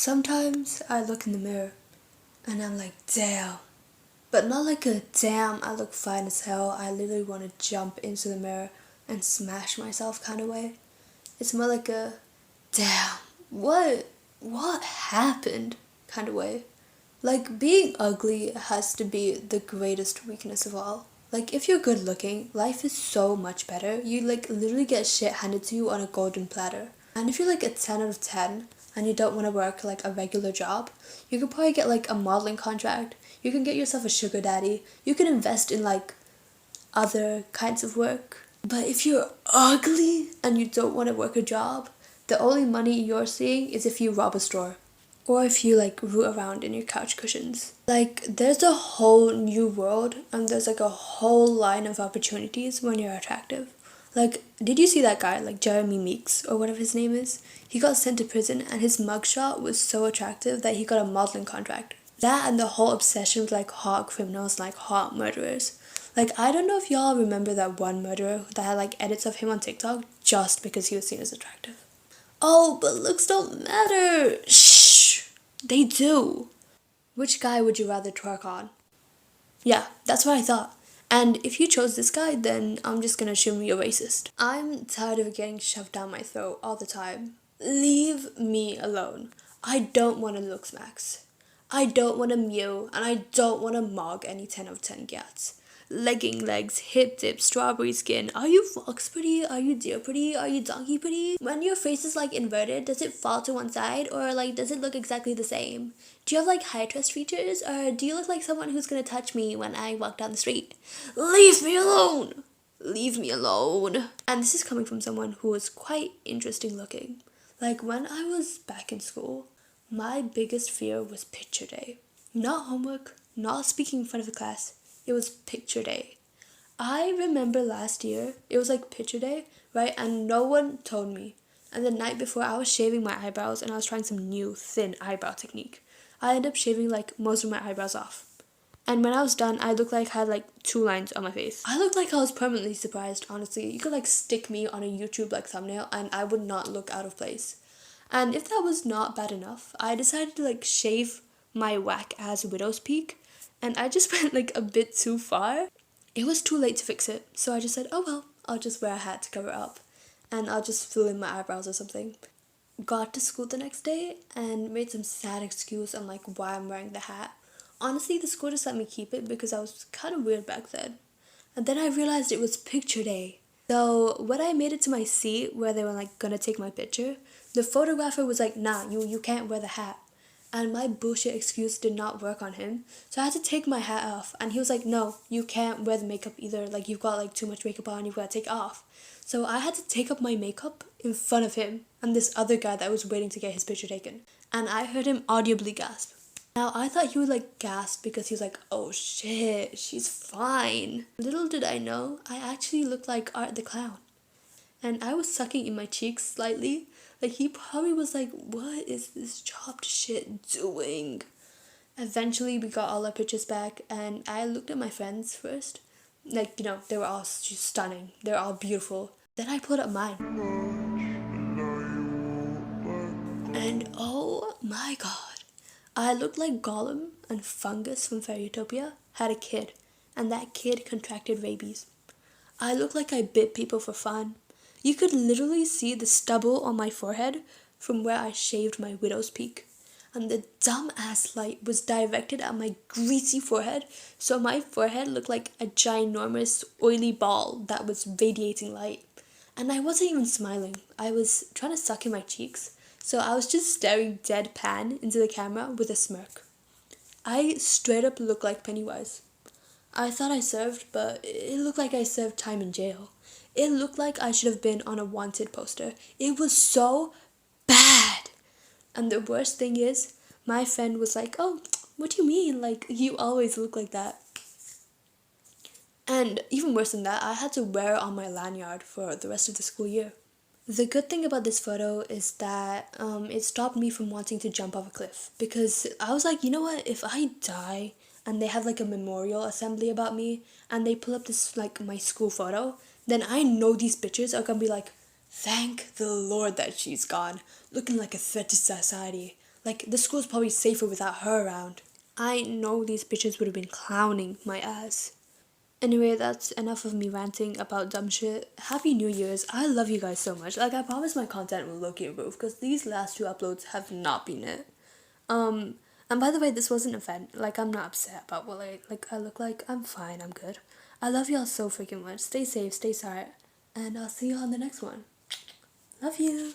Sometimes I look in the mirror and I'm like, damn. But not like a damn, I look fine as hell. I literally want to jump into the mirror and smash myself kind of way. It's more like a damn, what happened kind of way. Like being ugly has to be the greatest weakness of all. Like if you're good looking, life is so much better. You like literally get shit handed to you on a golden platter. And if you're like a 10 out of 10 and you don't want to work like a regular job, you could probably get like a modeling contract. You can get yourself a sugar daddy. You can invest in like other kinds of work. But if you're ugly and you don't want to work a job, the only money you're seeing is if you rob a store. Or if you like root around in your couch cushions. Like there's a whole new world and there's like a whole line of opportunities when you're attractive. Like, did you see that guy, like Jeremy Meeks or whatever his name is? He got sent to prison and his mugshot was so attractive that he got a modeling contract. That and the whole obsession with like hot criminals, like hot murderers. Like, I don't know if y'all remember that one murderer that had like edits of him on TikTok just because he was seen as attractive. Oh, but looks don't matter. Shh. They do. Which guy would you rather twerk on? Yeah, that's what I thought. And if you chose this guy, then I'm just gonna assume you're racist. I'm tired of getting shoved down my throat all the time. Leave me alone. I don't want to looksmaxx. I don't want to mew, and I don't want to mog any 10 of 10 gats. Legging legs, hip dip, strawberry skin. Are you fox pretty? Are you deer pretty? Are you donkey pretty? When your face is like inverted, does it fall to one side or like does it look exactly the same? Do you have like high trust features or do you look like someone who's gonna touch me when I walk down the street? Leave me alone! Leave me alone. And this is coming from someone who was quite interesting looking. Like when I was back in school, my biggest fear was picture day. Not homework, not speaking in front of the class. It was picture day. I remember last year, it was like picture day, right? And no one told me. And the night before, I was shaving my eyebrows and I was trying some new thin eyebrow technique. I ended up shaving like most of my eyebrows off. And when I was done, I looked like I had like 2 lines on my face. I looked like I was permanently surprised, honestly. You could like stick me on a YouTube like thumbnail and I would not look out of place. And if that was not bad enough, I decided to like shave my whack ass widow's peak and I just went like a bit too far. It was too late to fix it, so I just said, oh well, I'll just wear a hat to cover it up and I'll just fill in my eyebrows or something. Got to school the next day and made some sad excuse on like why I'm wearing the hat. Honestly, the school just let me keep it because I was kind of weird back then. And then I realized it was picture day. So when I made it to my seat where they were like gonna take my picture, the photographer was like, nah, you can't wear the hat. And my bullshit excuse did not work on him. So I had to take my hat off. And he was like, no, you can't wear the makeup either. Like you've got like too much makeup on, you've got to take it off. So I had to take up my makeup in front of him and this other guy that was waiting to get his picture taken. And I heard him audibly gasp. Now I thought he would like gasp because he was like, oh shit, she's fine. Little did I know, I actually looked like Art the Clown. And I was sucking in my cheeks slightly. Like he probably was like, what is this chopped shit doing? Eventually we got all our pictures back and I looked at my friends first. Like, you know, they were all just stunning. They're all beautiful. Then I pulled up mine. And oh my god. I looked like Gollum and Fungus from Fairytopia had a kid. And that kid contracted rabies. I looked like I bit people for fun. You could literally see the stubble on my forehead from where I shaved my widow's peak. And the dumb-ass light was directed at my greasy forehead, so my forehead looked like a ginormous, oily ball that was radiating light. And I wasn't even smiling. I was trying to suck in my cheeks, so I was just staring deadpan into the camera with a smirk. I straight up looked like Pennywise. I thought I served, but it looked like I served time in jail. It looked like I should have been on a wanted poster. It was so bad. And the worst thing is, my friend was like, oh, what do you mean? Like, you always look like that. And even worse than that, I had to wear it on my lanyard for the rest of the school year. The good thing about this photo is that it stopped me from wanting to jump off a cliff. Because I was like, you know what, if I die and they have like a memorial assembly about me and they pull up this like my school photo, then I know these bitches are gonna be like, thank the Lord that she's gone, looking like a threat to society. Like, the school's probably safer without her around. I know these bitches would have been clowning my ass. Anyway, that's enough of me ranting about dumb shit. Happy New Year's. I love you guys so much. Like, I promise my content will look improve because these last two uploads have not been it. And by the way, this wasn't a fan. Like, I'm not upset about what I look like. I'm fine. I'm good. I love y'all so freaking much. Stay safe. Stay smart. And I'll see you on the next one. Love you.